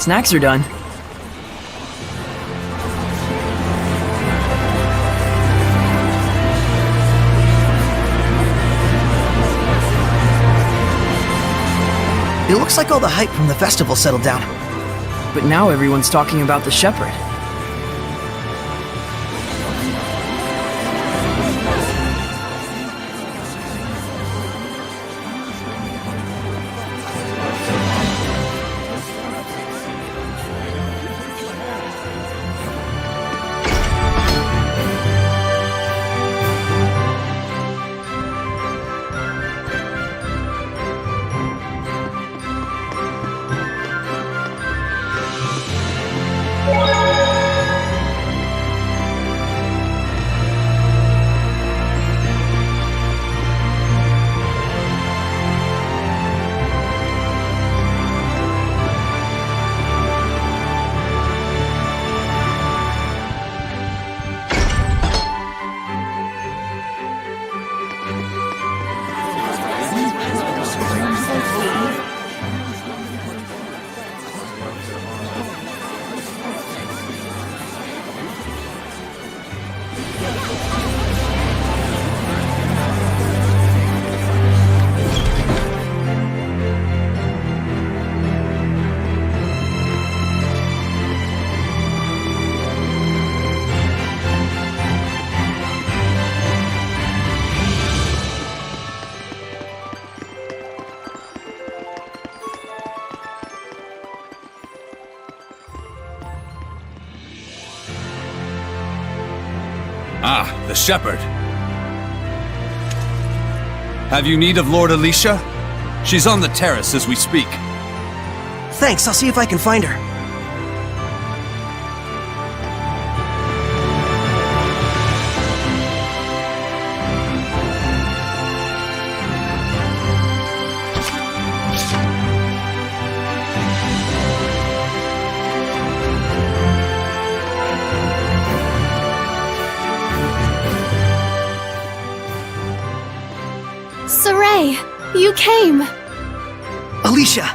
Snacks are done. It looks like all the hype from the festival settled down. But now everyone's talking about the shepherd. Ah, the shepherd. Have you need of Lord Elysia? She's on the terrace as we speak. Thanks, I'll see if I can find her. Sorey, you came! Elysia!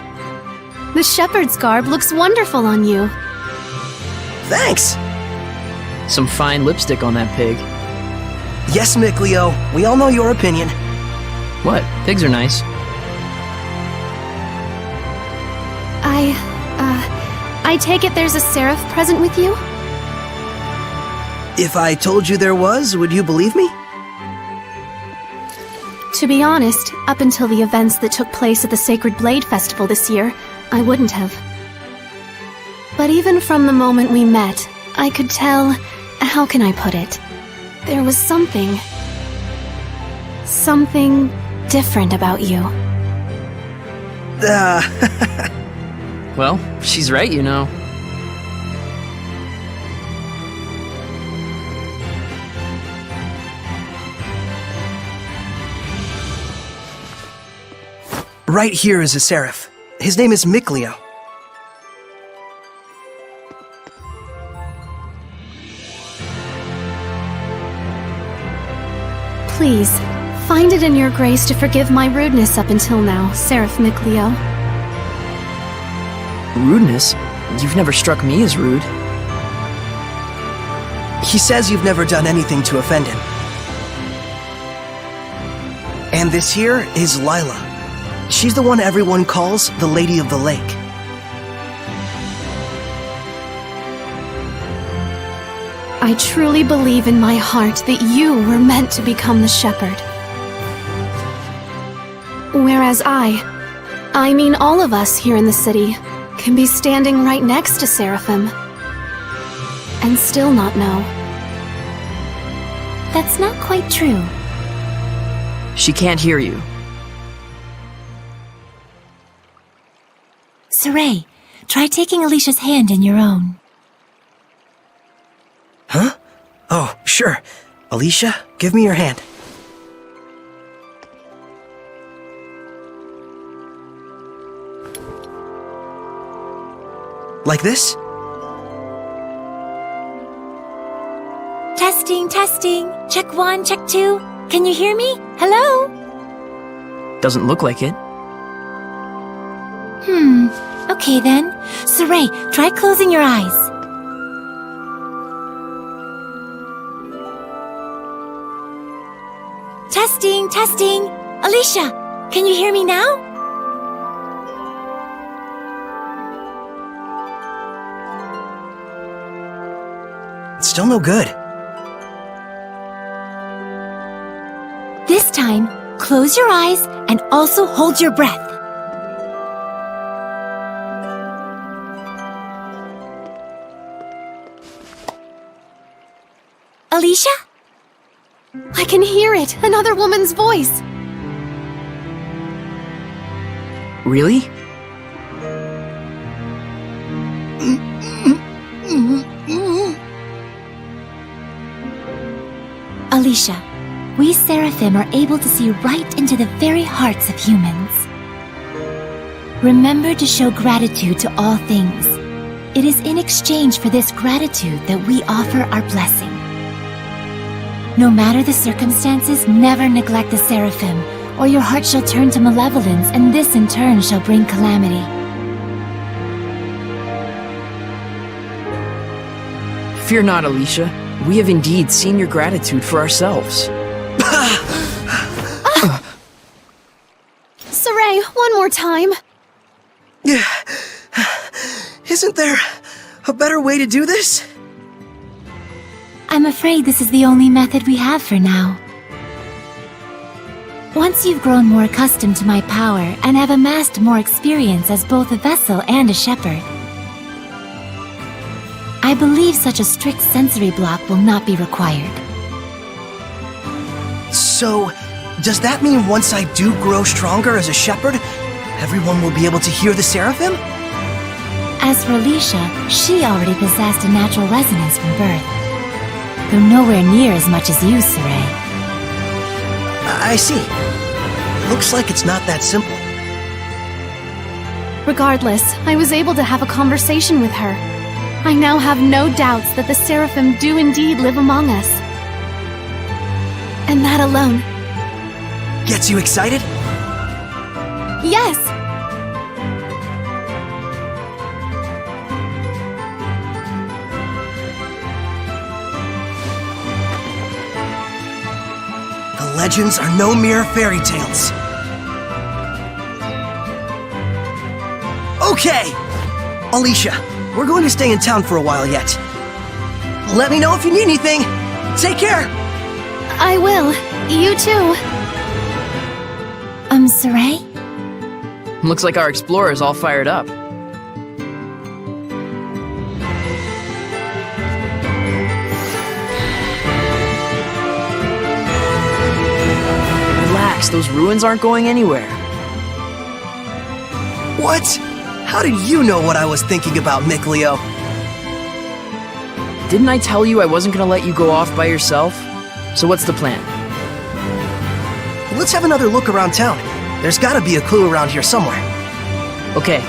The shepherd's garb looks wonderful on you. Thanks! Some fine lipstick on that pig. Yes, Mickleo, we all know your opinion. What? Pigs are nice. I take it there's a seraph present with you? If I told you there was, would you believe me? To be honest, up until the events that took place at the Sacred Blade Festival this year, I wouldn't have. But even from the moment we met, I could tell... how can I put it? There was something different about you. Well, she's right, you know. Right here is a seraph. His name is Mickleo. Please, find it in your grace to forgive my rudeness up until now, Seraph Mickleo. Rudeness? You've never struck me as rude. He says you've never done anything to offend him. And this here is Lila. She's the one everyone calls the Lady of the Lake. I truly believe in my heart that you were meant to become the shepherd. Whereas I mean all of us here in the city, can be standing right next to Seraphim and still not know. That's not quite true. She can't hear you. Sorey, try taking Alicia's hand in your own. Huh? Oh, sure. Elysia, give me your hand. Like this? Testing, testing. Check 1, check 2. Can you hear me? Hello? Doesn't look like it. Okay then. Sorey, try closing your eyes. Testing, testing. Elysia, can you hear me now? It's still no good. This time, close your eyes and also hold your breath. Elysia? I can hear it! Another woman's voice! Really? Elysia, we Seraphim are able to see right into the very hearts of humans. Remember to show gratitude to all things. It is in exchange for this gratitude that we offer our blessing. No matter the circumstances, never neglect the Seraphim, or your heart shall turn to malevolence, and this in turn shall bring calamity. Fear not, Elysia. We have indeed seen your gratitude for ourselves. Sorey, one more time! Isn't there a better way to do this? I'm afraid this is the only method we have for now. Once you've grown more accustomed to my power and have amassed more experience as both a vessel and a shepherd, I believe such a strict sensory block will not be required. So, does that mean once I do grow stronger as a shepherd, everyone will be able to hear the Seraphim? As for Elysia, she already possessed a natural resonance from birth, though nowhere near as much as you, Sorey. I see. Looks like it's not that simple. Regardless, I was able to have a conversation with her. I now have no doubts that the Seraphim do indeed live among us. And that alone. Gets you excited? Yes! The legends are no mere fairy tales. Okay! Elysia, we're going to stay in town for a while yet. Let me know if you need anything. Take care! I will. You too. Sorey? Looks like our explorer's all fired up. Relax, those ruins aren't going anywhere. What? How did you know what I was thinking about, Mikleo? Didn't I tell you I wasn't gonna let you go off by yourself? So what's the plan? Let's have another look around town. There's gotta be a clue around here somewhere. Okay.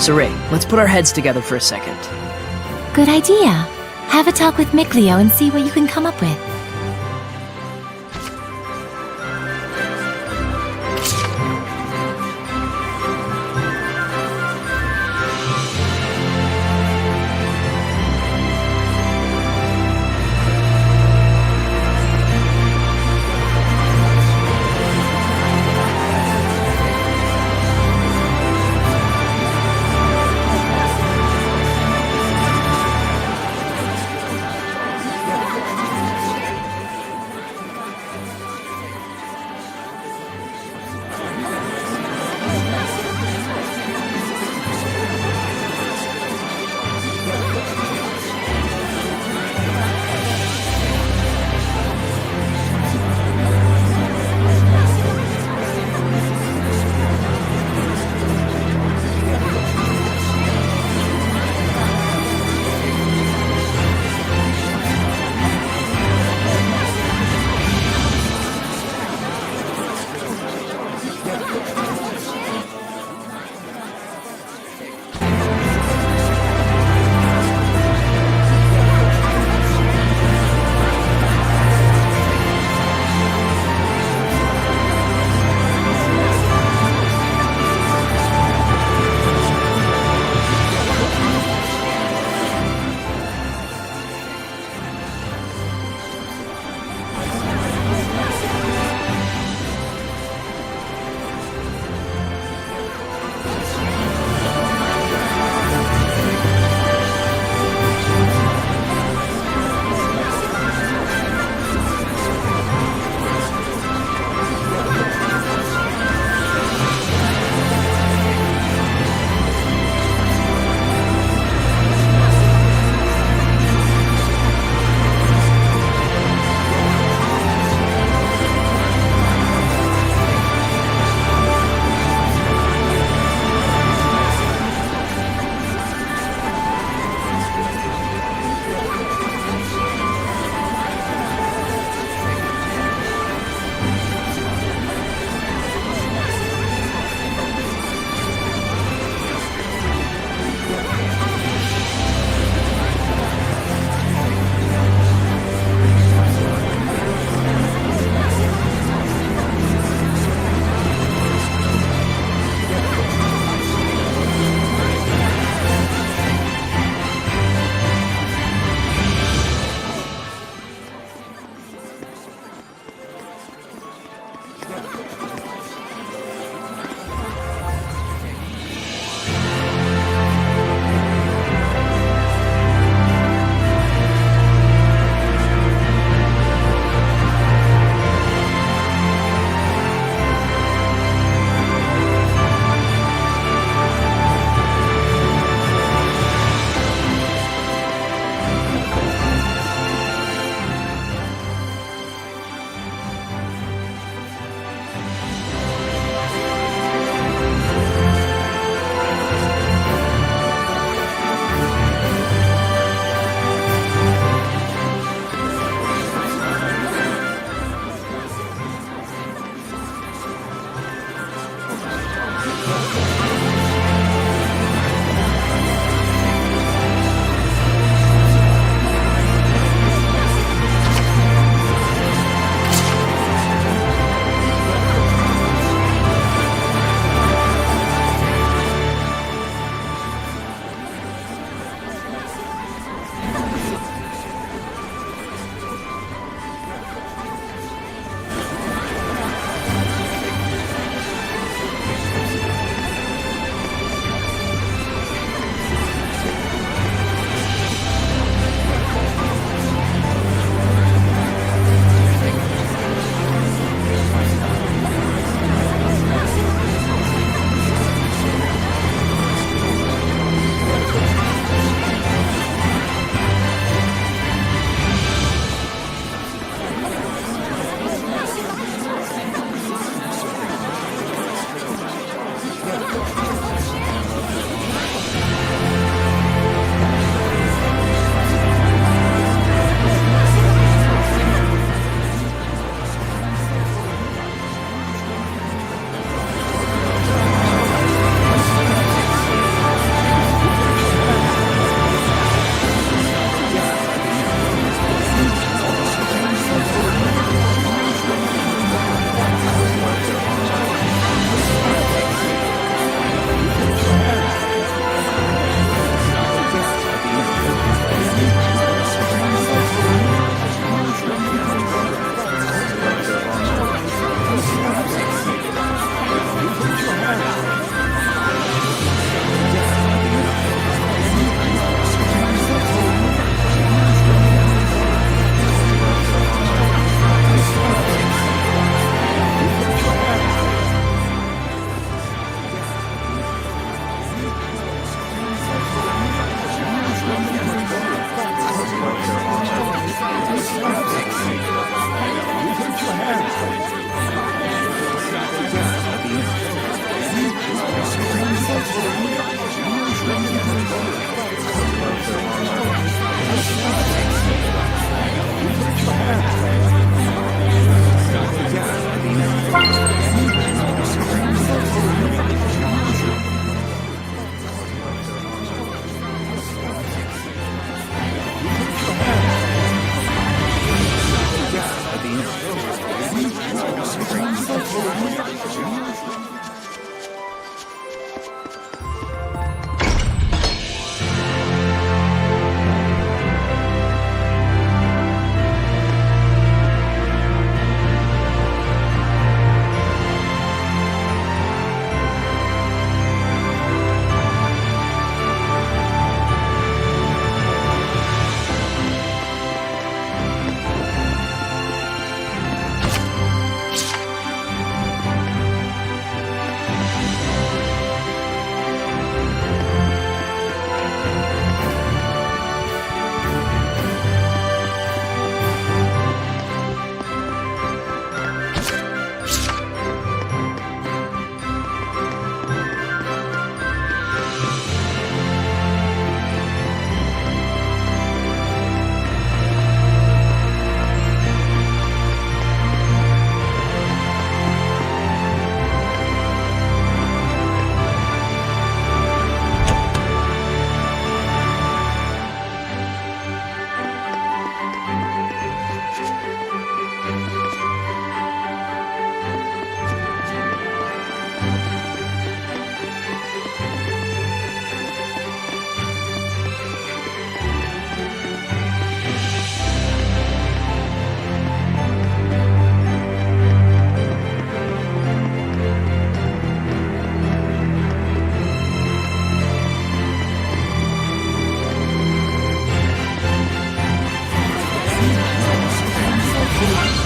Sorey, let's put our heads together for a second. Good idea. Have a talk with Mikleo and see what you can come up with.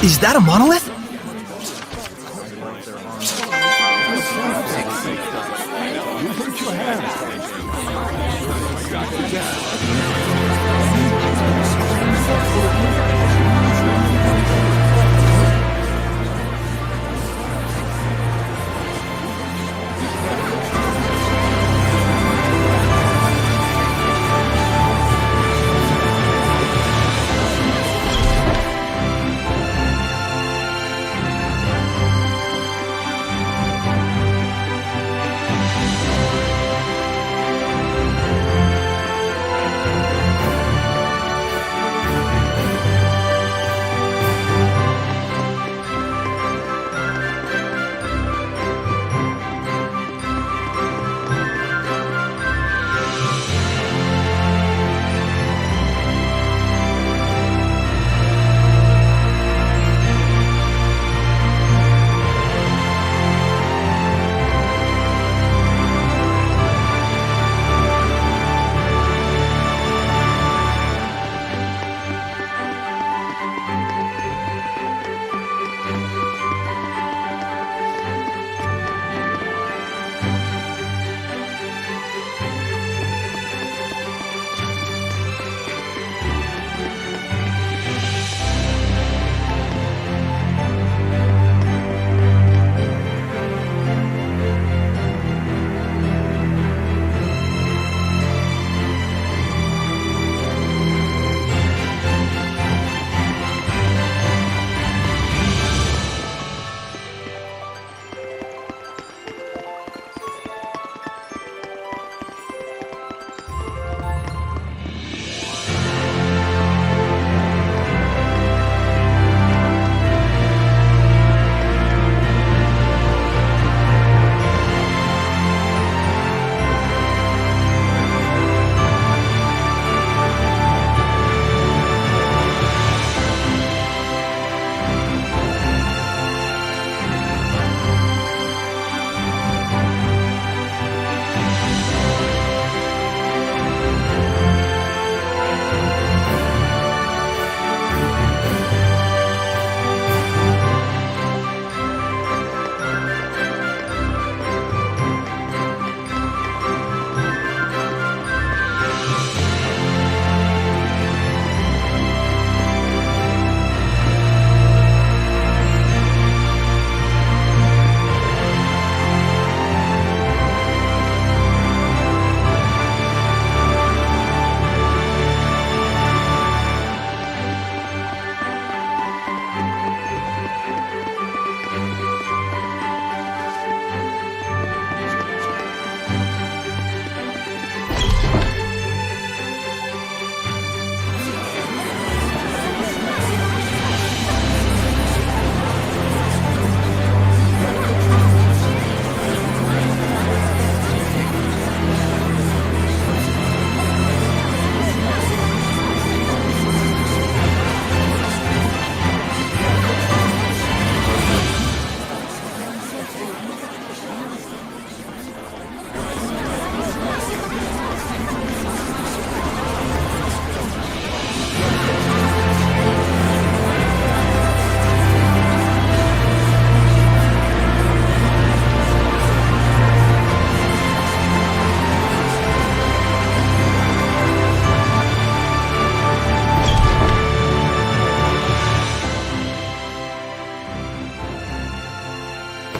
Is that a monolith?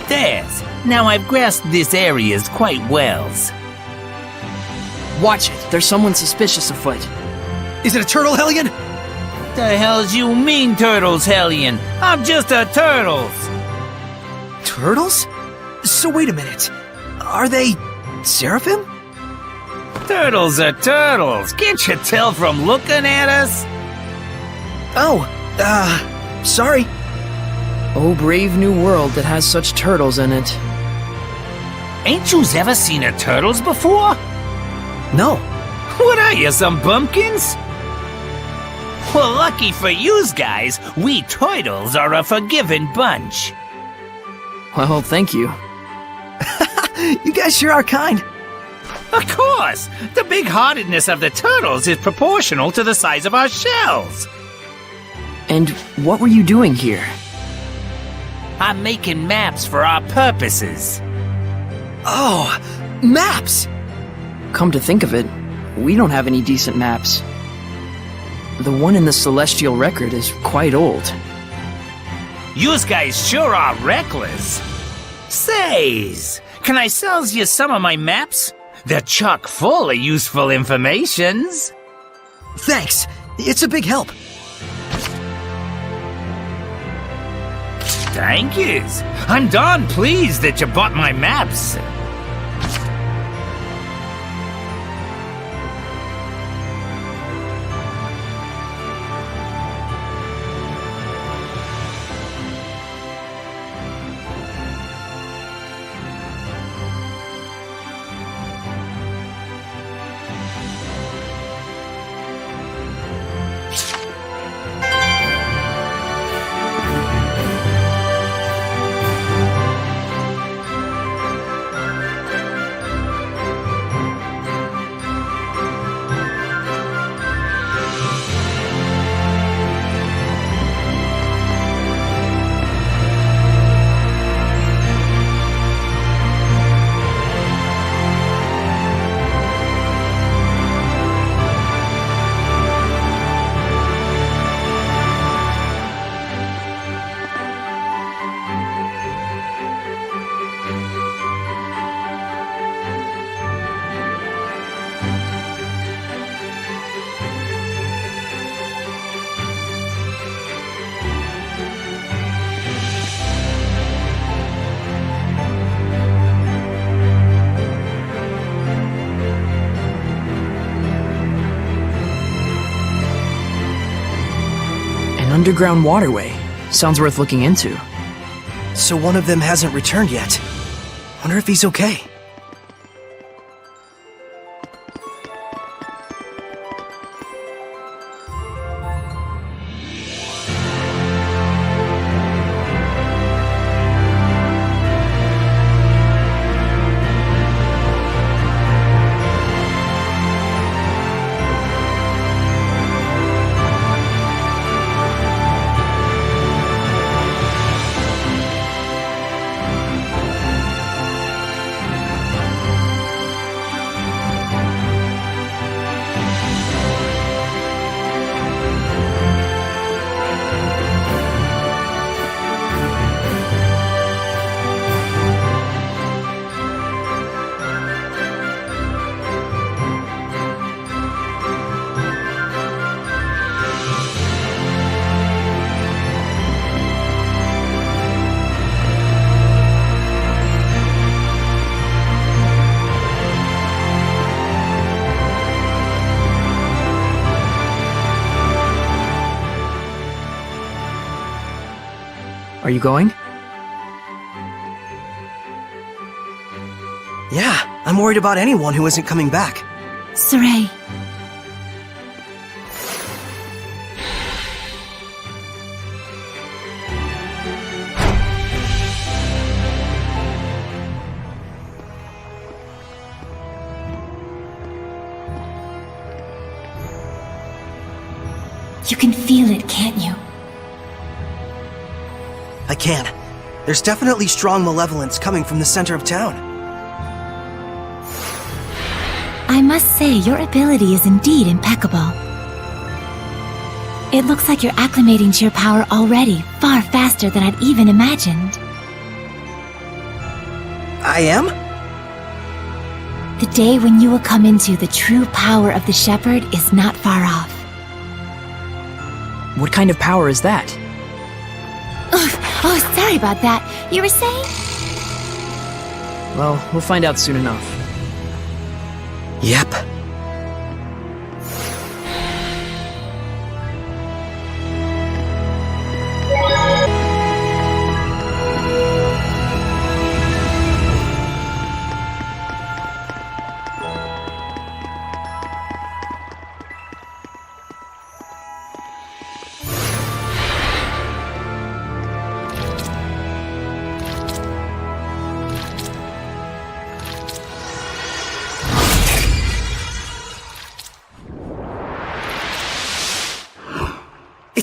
There's. Now I've grasped this areas quite well. Watch it. There's someone suspicious afoot. Is it a turtle, Hellion? The hell's you mean, Turtles, Hellion? I'm just a Turtles! Turtles? So wait a minute. Are they Seraphim? Turtles are turtles. Can't you tell from looking at us? Oh, sorry. Oh, brave new world that has such turtles in it. Ain't yous ever seen a turtles before? No. What are you, some bumpkins? Well, lucky for yous guys, we turtles are a forgiving bunch. Well, thank you. You guys sure are kind. Of course! The big-heartedness of the turtles is proportional to the size of our shells. And what were you doing here? I'm making maps for our purposes. Oh, maps! Come to think of it, we don't have any decent maps. The one in the Celestial Record is quite old. Yous guys sure are reckless. Says, can I sells you some of my maps? They're chock full of useful informations. Thanks. It's a big help. Thank yous. I'm darn pleased that you bought my maps. Underground waterway. Sounds worth looking into. So one of them hasn't returned yet. Wonder if he's okay. Are you going? Yeah, I'm worried about anyone who isn't coming back. Sorey. You can feel it, can't you? I can. There's definitely strong malevolence coming from the center of town. I must say, your ability is indeed impeccable. It looks like you're acclimating to your power already, far faster than I'd even imagined. I am? The day when you will come into the true power of the Shepherd is not far off. What kind of power is that? Oh, sorry about that. You were saying? Well, we'll find out soon enough. Yep.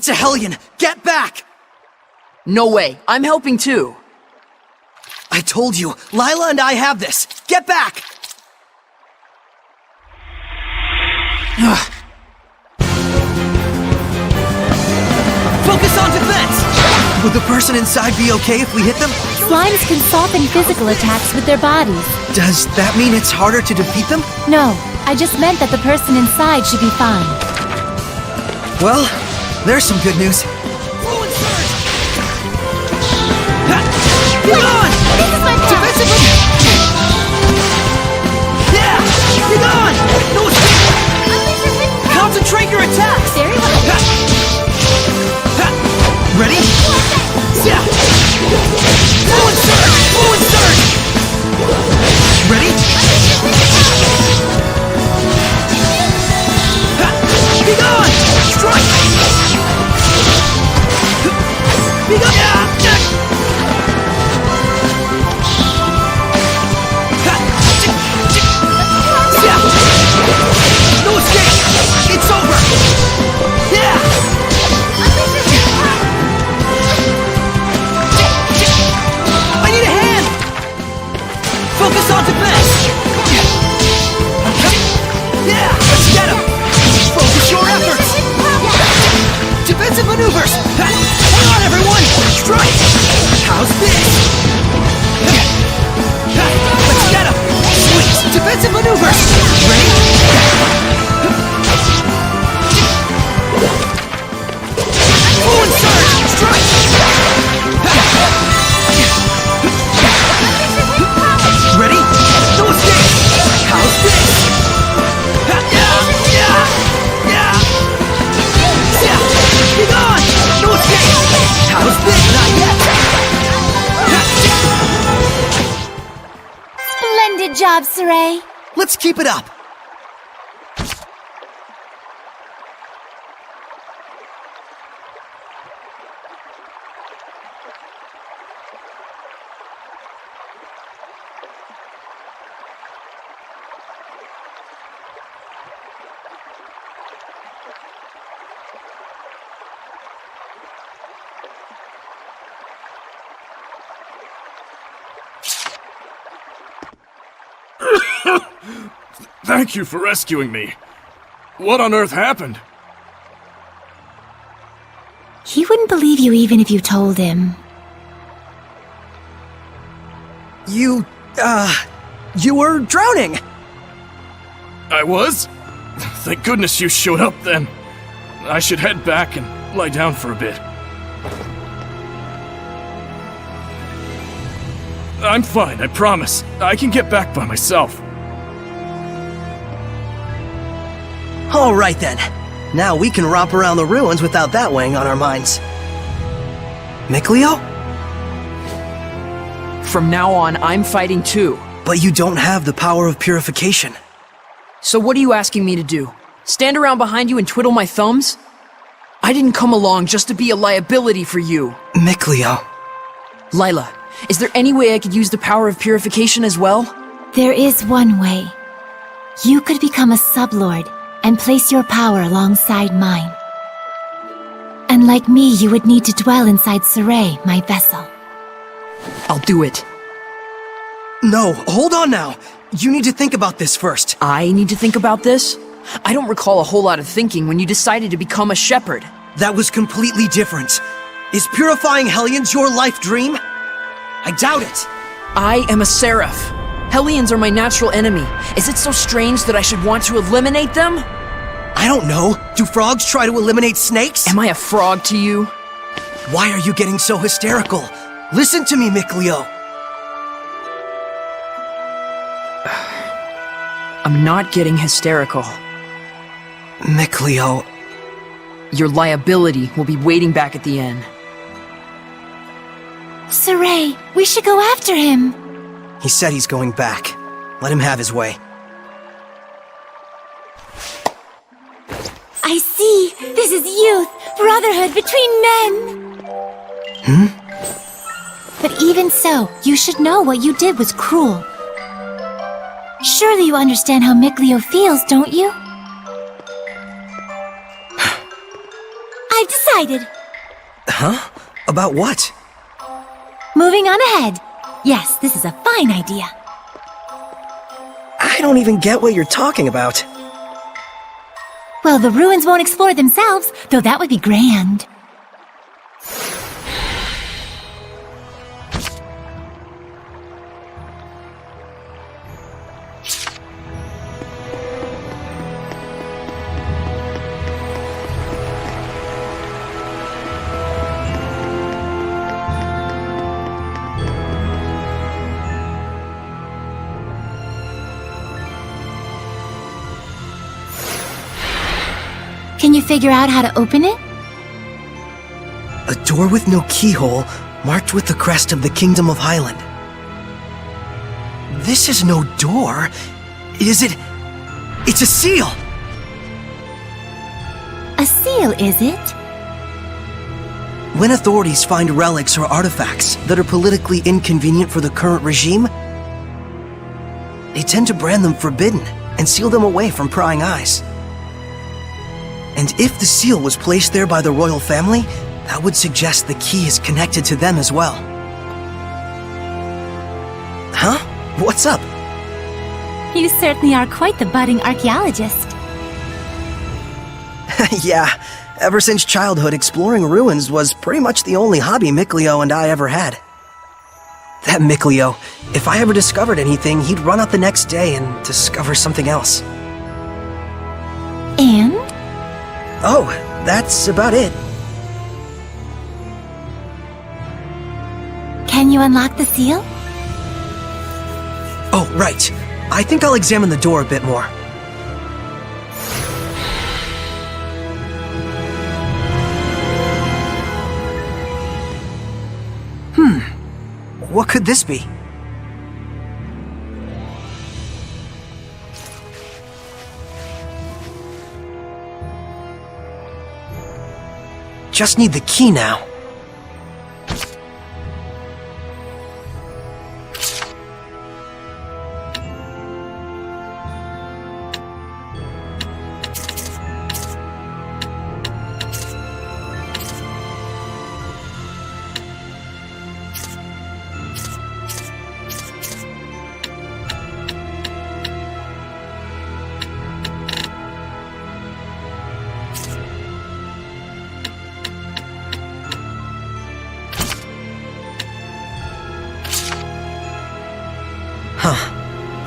It's a Hellion! Get back! No way. I'm helping too. I told you, Lila and I have this! Get back! Focus on defense! Would the person inside be okay if we hit them? Slimes can soften physical attacks with their bodies. Does that mean it's harder to defeat them? No, I just meant that the person inside should be fine. Well, there's some good news. Be gone! This is my path! Defensive! Yeah! Be gone! No escape! Concentrate your attacks! Very well. Ready? Yeah! Fluid surge! Fluid surge! Ready? Be gone! Strike! Be gone! No escape! It's over! Yeah! I need a hand! Focus on defense! Yeah! Let's get him! Focus your efforts! Defensive maneuvers! Hang on, everyone! Strike! How's this? Let's get him! Sweet! Defensive maneuvers! Ready? Fluid surge! Strike! Ready? No escape! How's this? Be gone! No escape! How's this? Not yet! Splendid job, Sorey. Let's keep it up! Thank you for rescuing me. What on earth happened? He wouldn't believe you even if you told him. You were drowning! I was? Thank goodness you showed up then. I should head back and lie down for a bit. I'm fine, I promise. I can get back by myself. Alright then. Now we can romp around the ruins without that weighing on our minds. Mikleo? From now on, I'm fighting too. But you don't have the power of purification. So what are you asking me to do? Stand around behind you and twiddle my thumbs? I didn't come along just to be a liability for you. Mikleo. Lila, is there any way I could use the power of purification as well? There is one way. You could become a sublord and place your power alongside mine. And like me, you would need to dwell inside Sorey, my vessel. I'll do it. No, hold on now. You need to think about this first. I need to think about this? I don't recall a whole lot of thinking when you decided to become a shepherd. That was completely different. Is purifying Hellions your life dream? I doubt it. I am a seraph. Hellions are my natural enemy. Is it so strange that I should want to eliminate them? I don't know. Do frogs try to eliminate snakes? Am I a frog to you? Why are you getting so hysterical? Listen to me, Mikleo. I'm not getting hysterical. Mikleo. Your liability will be waiting back at the inn. Sorey, we should go after him. He said he's going back. Let him have his way. I see. This is youth, brotherhood between men. But even so, you should know what you did was cruel. Surely you understand how Mikleo feels, don't you? I've decided. Huh? About what? Moving on ahead. Yes, this is a fine idea. I don't even get what you're talking about. Well, the ruins won't explore themselves, though that would be grand. Can you figure out how to open it? A door with no keyhole, marked with the crest of the Kingdom of Highland. This is no door. Is it? It's a seal! A seal, is it? When authorities find relics or artifacts that are politically inconvenient for the current regime, they tend to brand them forbidden and seal them away from prying eyes. And if the seal was placed there by the royal family, that would suggest the key is connected to them as well. Huh? What's up? You certainly are quite the budding archaeologist. Yeah, ever since childhood, exploring ruins was pretty much the only hobby Mikleo and I ever had. That Mikleo, if I ever discovered anything, he'd run out the next day and discover something else. And? Oh, that's about it. Can you unlock the seal? Oh, right. I think I'll examine the door a bit more. What could this be? Just need the key now.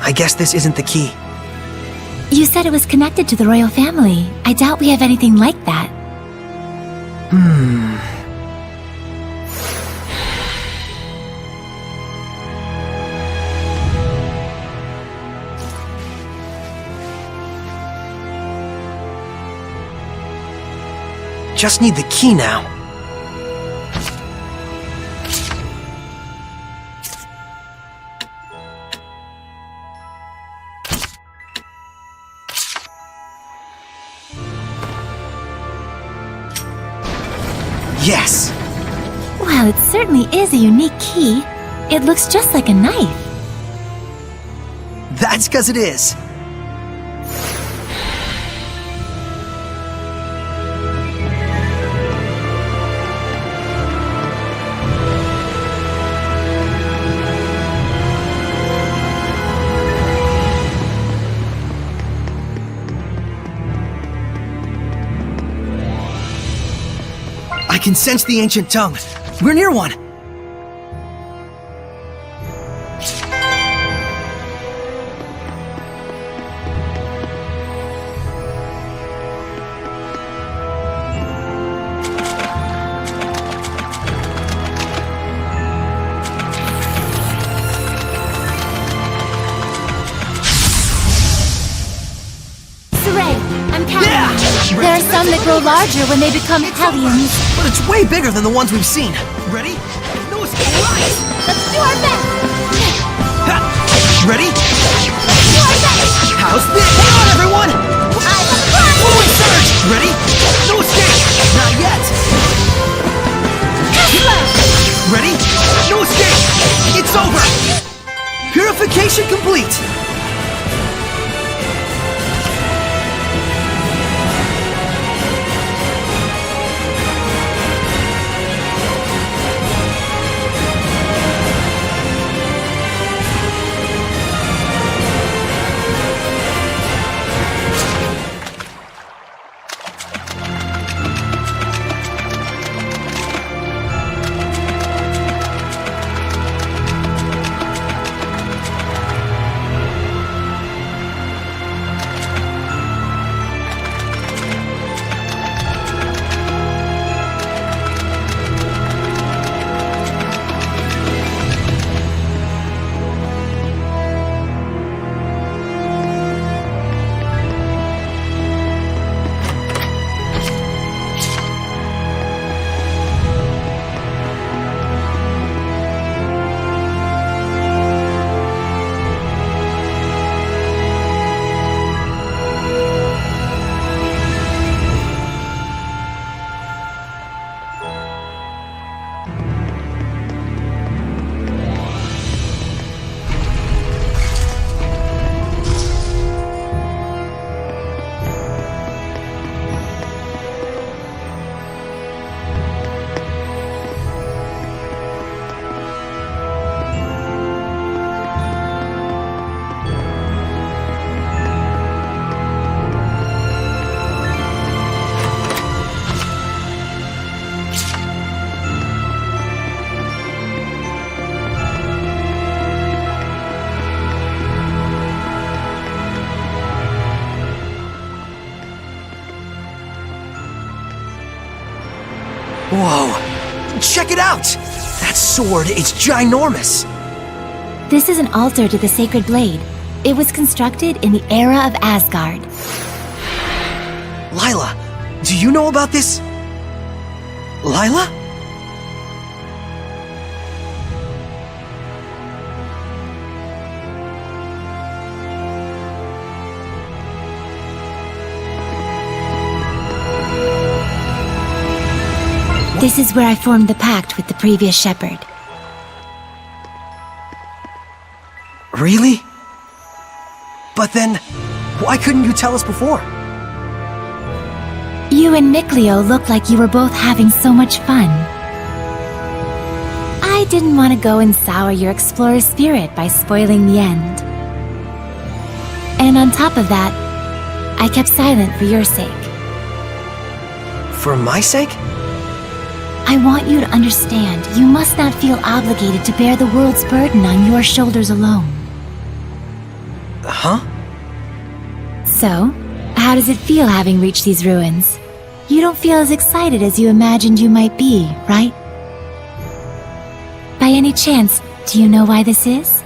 I guess this isn't the key. You said it was connected to the royal family. I doubt we have anything like that. Just need the key now. Yes! Well, it certainly is a unique key. It looks just like a knife. That's 'cause it is. I can sense the ancient tongue. We're near one. Sorey, I'm counting. There are some that grow larger when they become hellions. But it's way bigger than the ones we've seen. Ready? No escape! Rise! Let's do our best! Ha! Ready? Let's do our best! How's this? Hang on, everyone! I'm a fly! Forward surge! Ready? No escape! Not yet! Tesla! Ready? No escape! It's over! Purification complete! Whoa! Check it out! That sword is ginormous! This is an altar to the sacred blade. It was constructed in the era of Asgard. Lila, do you know about this? Lila? This is where I formed the pact with the previous shepherd. Really? But then, why couldn't you tell us before? You and Mikleo looked like you were both having so much fun. I didn't want to go and sour your explorer spirit by spoiling the end. And on top of that, I kept silent for your sake. For my sake? I want you to understand, you must not feel obligated to bear the world's burden on your shoulders alone. Huh? So, how does it feel having reached these ruins? You don't feel as excited as you imagined you might be, right? By any chance, do you know why this is?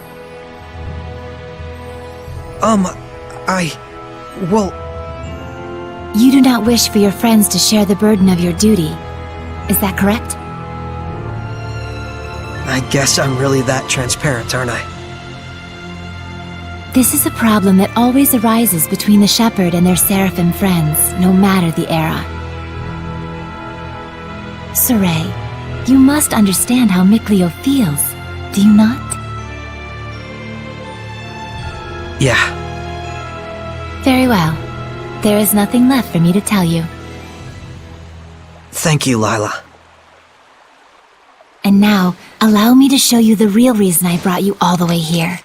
Well... You do not wish for your friends to share the burden of your duty. Is that correct? I guess I'm really that transparent, aren't I? This is a problem that always arises between the shepherd and their seraphim friends, no matter the era. Sorey, you must understand how Mikleo feels, do you not? Yeah. Very well. There is nothing left for me to tell you. Thank you, Lila. And now, allow me to show you the real reason I brought you all the way here.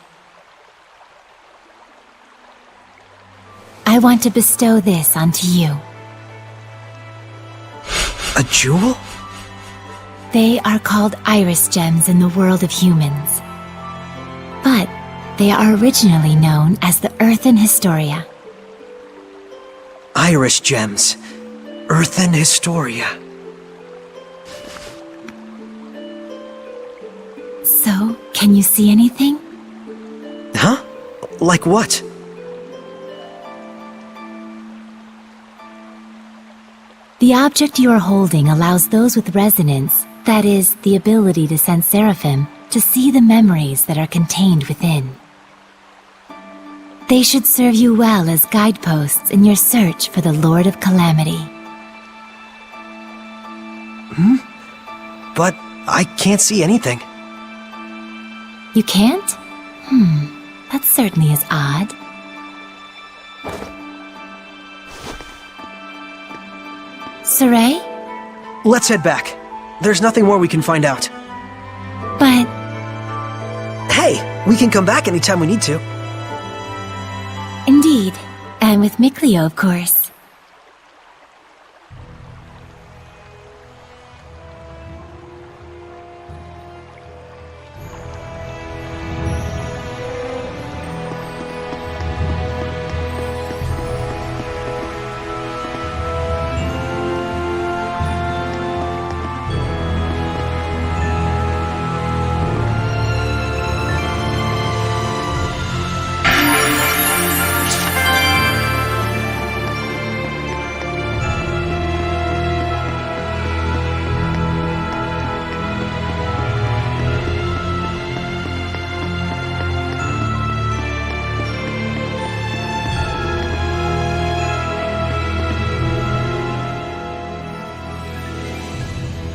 I want to bestow this onto you. A jewel? They are called iris gems in the world of humans. But they are originally known as the Earthen Historia. Iris gems. Earthen Historia. So, can you see anything? Huh? Like what? The object you are holding allows those with resonance, that is, the ability to sense seraphim, to see the memories that are contained within. They should serve you well as guideposts in your search for the Lord of Calamity. But I can't see anything. You can't? That certainly is odd. Sorey? Let's head back. There's nothing more we can find out. But Hey, we can come back anytime we need to. indeed, and with Mikleo, of course.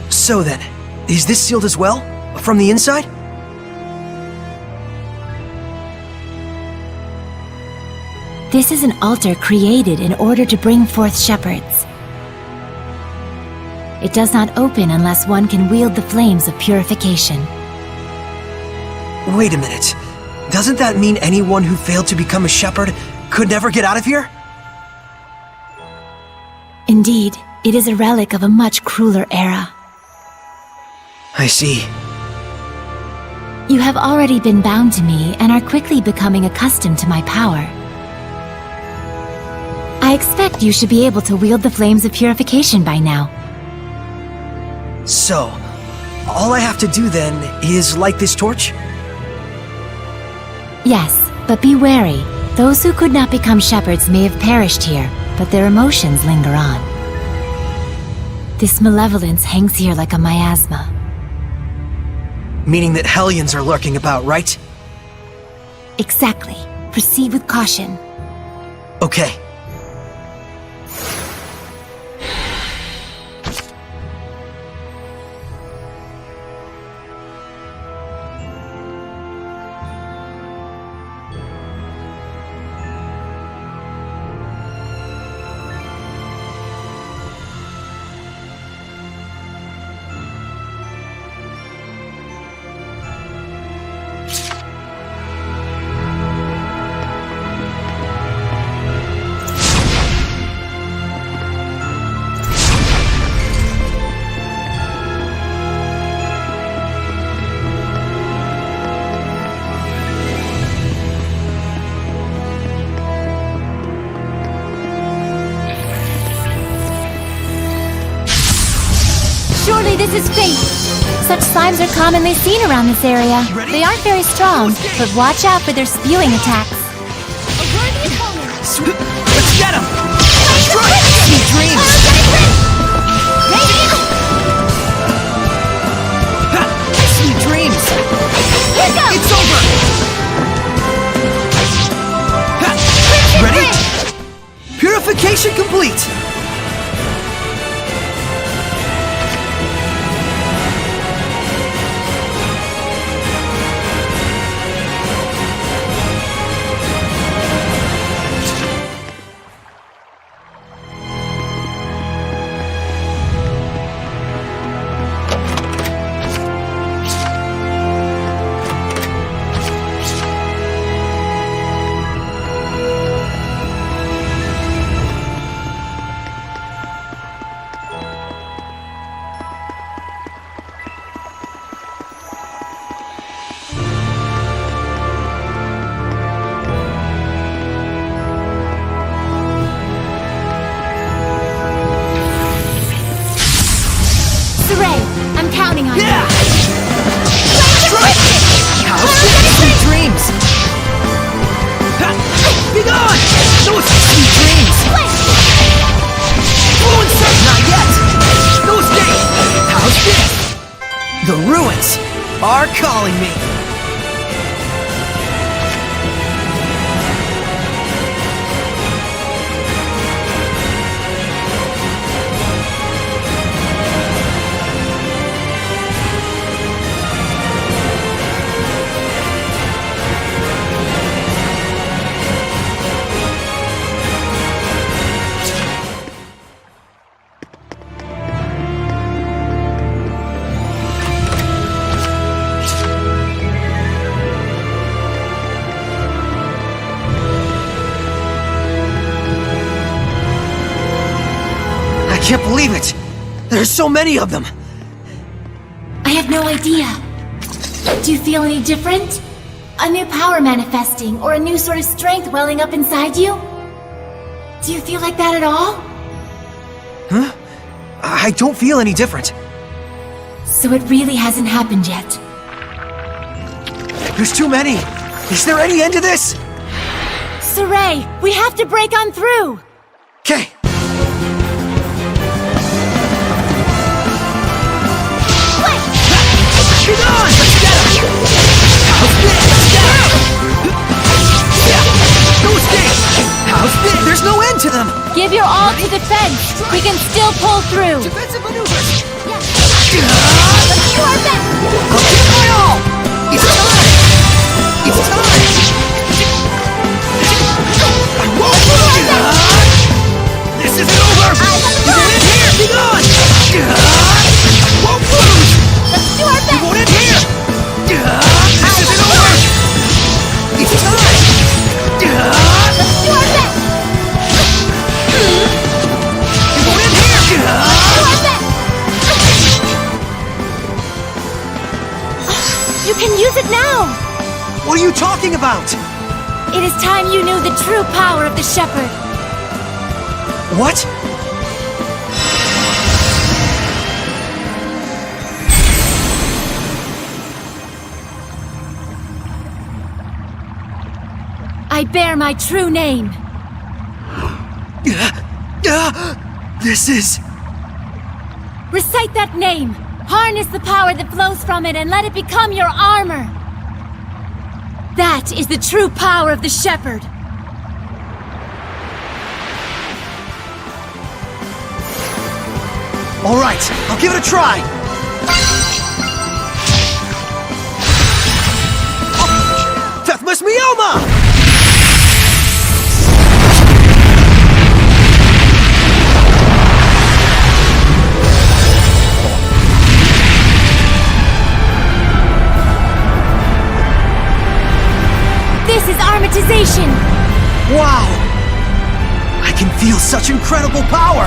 So then, is this sealed as well? From the inside? This is an altar created in order to bring forth shepherds. It does not open unless one can wield the flames of purification. Wait a minute. Doesn't that mean anyone who failed to become a shepherd could never get out of here? Indeed, it is a relic of a much crueler era. I see. You have already been bound to me and are quickly becoming accustomed to my power. I expect you should be able to wield the flames of purification by now. So, all I have to do then is light this torch? Yes, but be wary. Those who could not become shepherds may have perished here, but their emotions linger on. This malevolence hangs here like a miasma. Meaning that Hellions are lurking about, right? Exactly. Proceed with caution. Okay. Surely this is fate! Such slimes are commonly seen around this area. They aren't very strong, but watch out for their spewing attacks. Let's get him! Sweet dreams! Sweet dreams! It's over! Ready? Purification complete! I'm counting on you. Strike! Sweet dreams! Be gone! Those sweet dreams! Fluent set! Not yet! No escape! How's this? The ruins are calling me! I can't believe it! There's so many of them! I have no idea. Do you feel any different? A new power manifesting, or a new sort of strength welling up inside you? Do you feel like that at all? Huh? I don't feel any different. So it really hasn't happened yet. There's too many! Is there any end to this? Sorey, we have to break on through! Okay. Get on! Let's get him! How's this? Let's get him! No escape! How's this? There's no end to them! Give your all to defense! We can still pull through! Defensive maneuvers! Let's do our best! I'll give my all! It's time! It's time! I won't lose! This isn't over! You won't end here! Be gone! I won't lose! Let's do our You best! won't end here! This isn't over! It's time! Let's do our best! You won't end here! Do our best! You can use it now! What are you talking about? It is time you knew the true power of the Shepherd. What? I bear my true name. This is... Recite that name. Harness the power that flows from it and let it become your armor. That is the true power of the Shepherd. All right, I'll give it a try. Fethmas Mioma! This is armatization! Wow! I can feel such incredible power!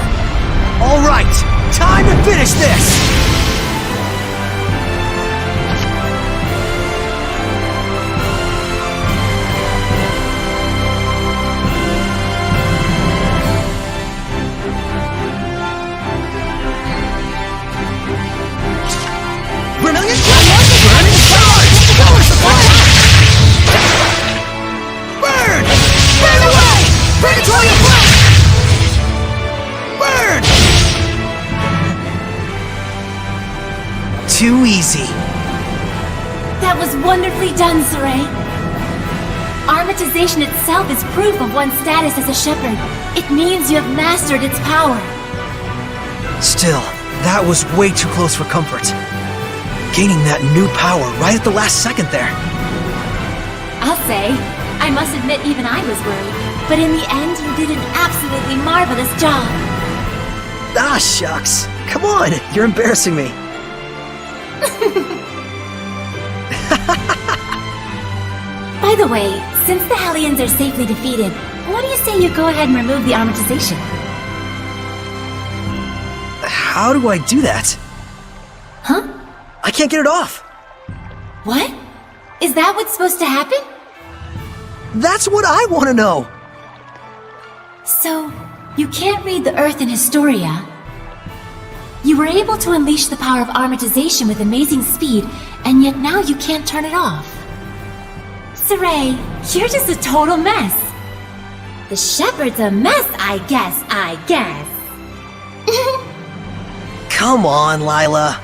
All right, time to finish this! Brilliant charge! Power supply! Burn! Burn away! Predatory blast! Burn! Too easy. That was wonderfully done, Sorey. Armatization itself is proof of one's status as a shepherd. It means you have mastered its power. Still, that was way too close for comfort. Gaining that new power right at the last second there. I'll say, I must admit even I was worried. But in the end, you did an absolutely marvelous job. Ah, shucks. Come on, you're embarrassing me. By the way, since the Hellions are safely defeated, what do you say you go ahead and remove the armatization? How do I do that? Huh? I can't get it off. What? Is that what's supposed to happen? That's what I want to know. So, you can't read the Earth in Historia. You were able to unleash the power of armatization with amazing speed, and yet now you can't turn it off. Sorey, you're just a total mess. The Shepherd's a mess, I guess. Come on, Lila.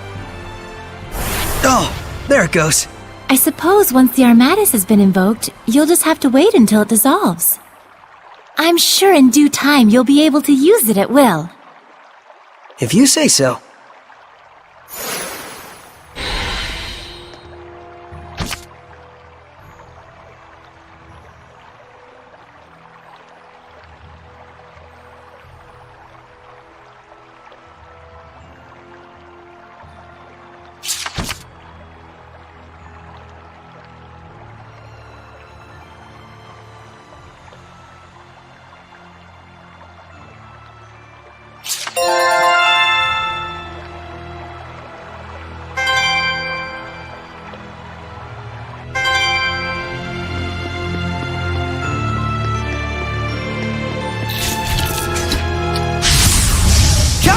Oh, there it goes. I suppose once the Armatus has been invoked, you'll just have to wait until it dissolves. I'm sure in due time you'll be able to use it at will. If you say so.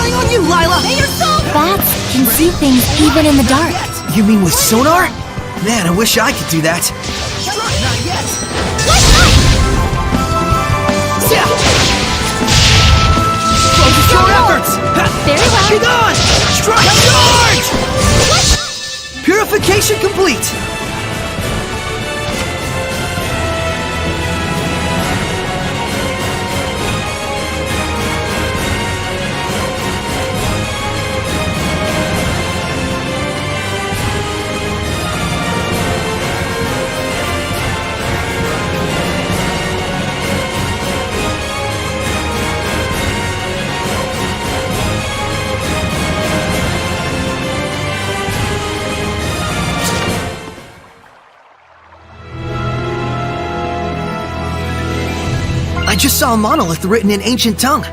On you, Lila! Bats can see things even in the dark. You mean with sonar? Man, I wish I could do that. Not yet. Focus your efforts! Very well. Get on! Strike charge! Purification complete! I just saw a monolith written in ancient tongue.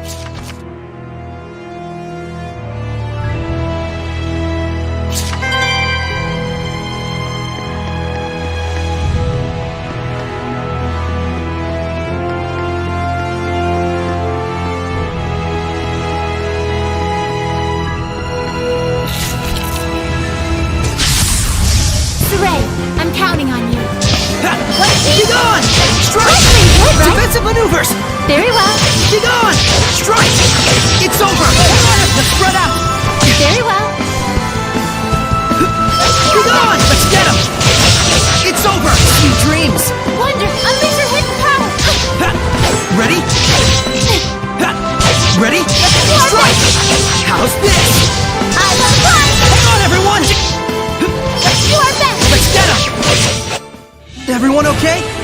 Sorey, I'm counting on you. Get on! Strike! maneuvers! Very well. Be gone! Strike! It's over! Let's spread out! Very well. Be gone! Let's get him! It's over! Sweet dreams! Wonder, unleash your hidden power. Ha! Ready? Ha! Ready? Strike! How's this? I will fly. Hang on, everyone! You are best. Let's get him! Everyone okay?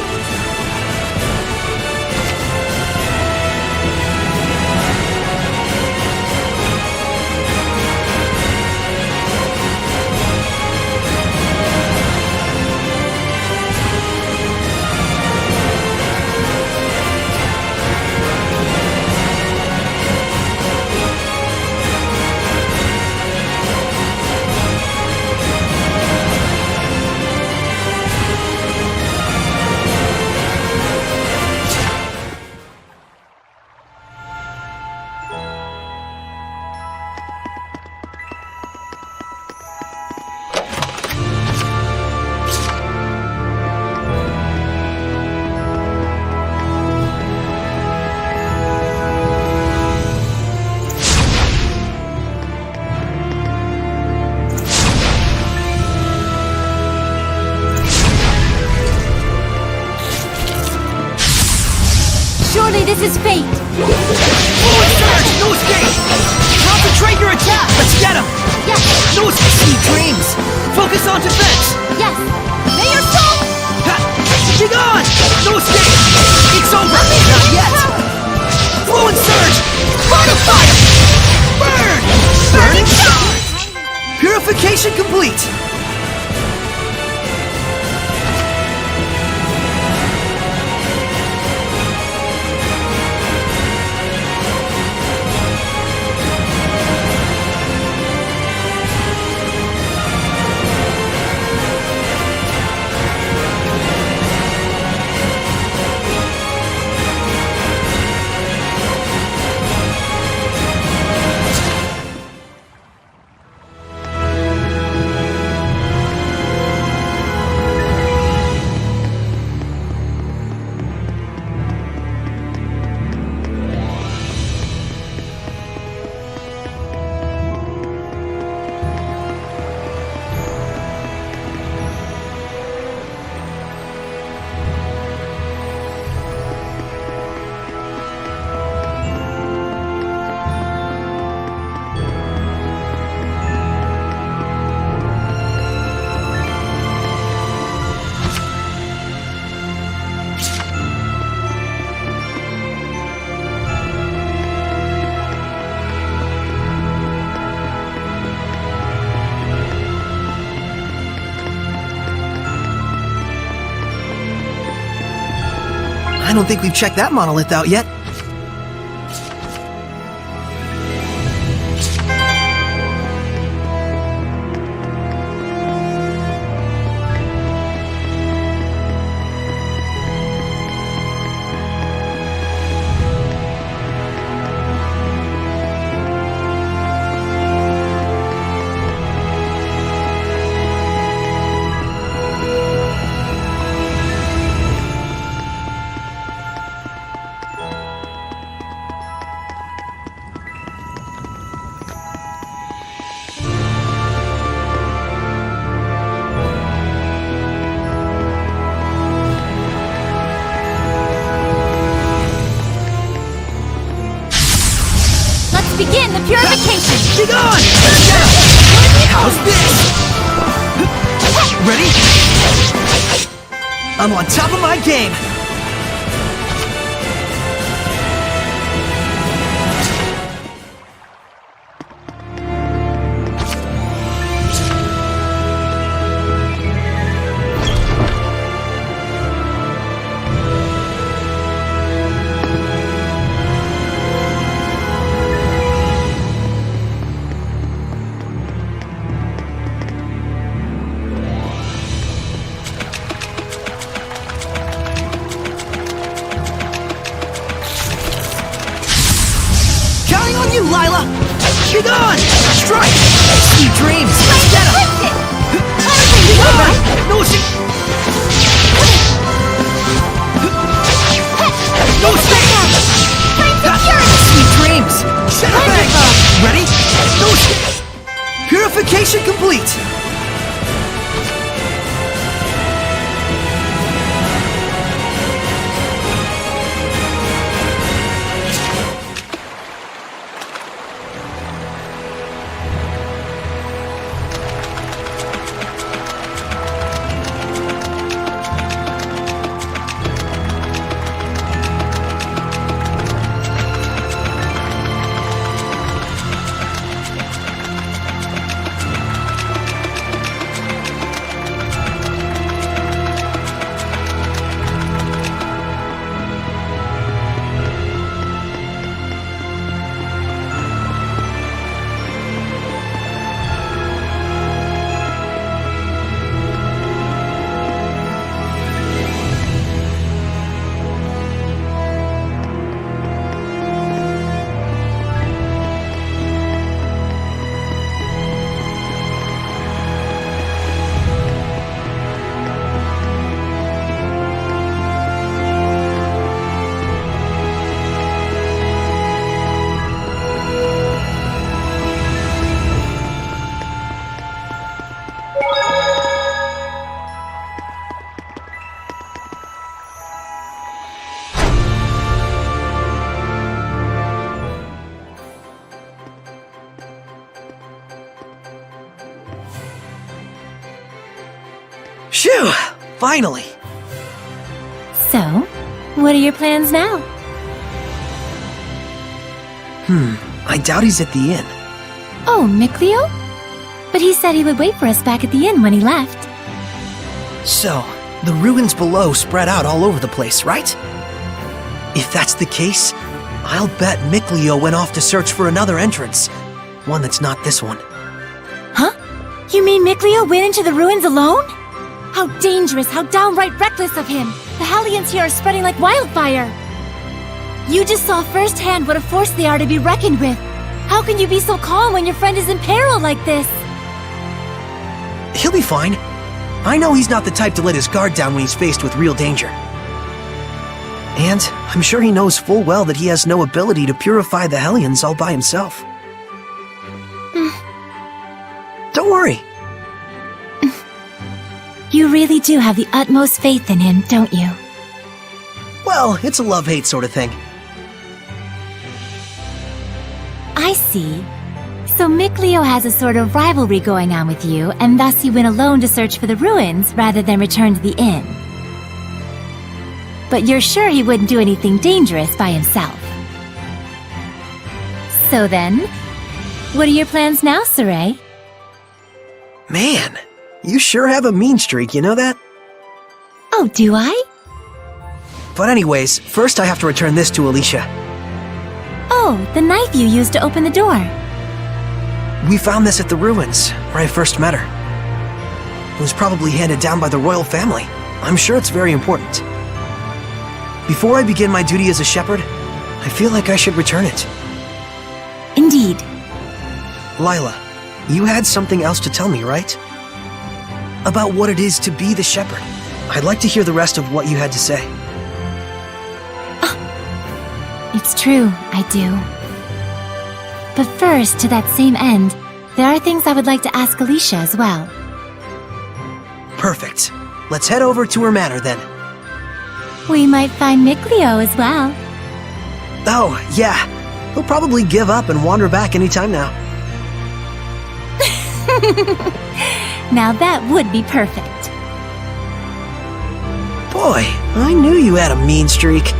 Surely this is fate. Forward surge! No escape! Concentrate your attack! Let's get him! Yes, No escape! Sweet dreams! Focus on defense! yes. May your soul. Ha! Be gone! No escape! It's over! Not yet! Fluid surge! Fire! Fire! Burn! Burning shot! Purification complete! I don't think we've checked that monolith out yet. Begin the purification! Be gone! How's this? Ready? I'm on top of my game! Lila! Be gone! Strike! Sweet dreams! Get him! Be gone! No, she... No escape! Sweet dreams! Bang! Ready? No escape! Purification complete! Phew! Finally! So, what are your plans now? I doubt he's at the inn. Oh, Mikleo? But he said he would wait for us back at the inn when he left. So, the ruins below spread out all over the place, right? If that's the case, I'll bet Mikleo went off to search for another entrance. One that's not this one. Huh? You mean Mikleo went into the ruins alone? How dangerous, how downright reckless of him! The Hellions here are spreading like wildfire! You just saw firsthand what a force they are to be reckoned with! How can you be so calm when your friend is in peril like this? He'll be fine. I know he's not the type to let his guard down when he's faced with real danger. And I'm sure he knows full well that he has no ability to purify the Hellions all by himself. Don't worry. You really do have the utmost faith in him, don't you? Well, it's a love-hate sort of thing. I see. So Mikleo has a sort of rivalry going on with you, and thus he went alone to search for the ruins rather than return to the inn. But you're sure he wouldn't do anything dangerous by himself. So then, what are your plans now, Sorey? Man, you sure have a mean streak, you know that? Oh, do I? But anyways, first I have to return this to Elysia. Oh, the knife you used to open the door. We found this at the ruins, where I first met her. It was probably handed down by the royal family. I'm sure it's very important. Before I begin my duty as a shepherd, I feel like I should return it. Indeed. Lila, you had something else to tell me, right? About what it is to be the shepherd. I'd like to hear the rest of what you had to say. It's true, I do. But first, to that same end, there are things I would like to ask Elysia as well. Perfect. Let's head over to her manor then. We might find Mikleo as well. Oh, yeah. He'll probably give up and wander back anytime now. Now that would be perfect. Boy, I knew you had a mean streak.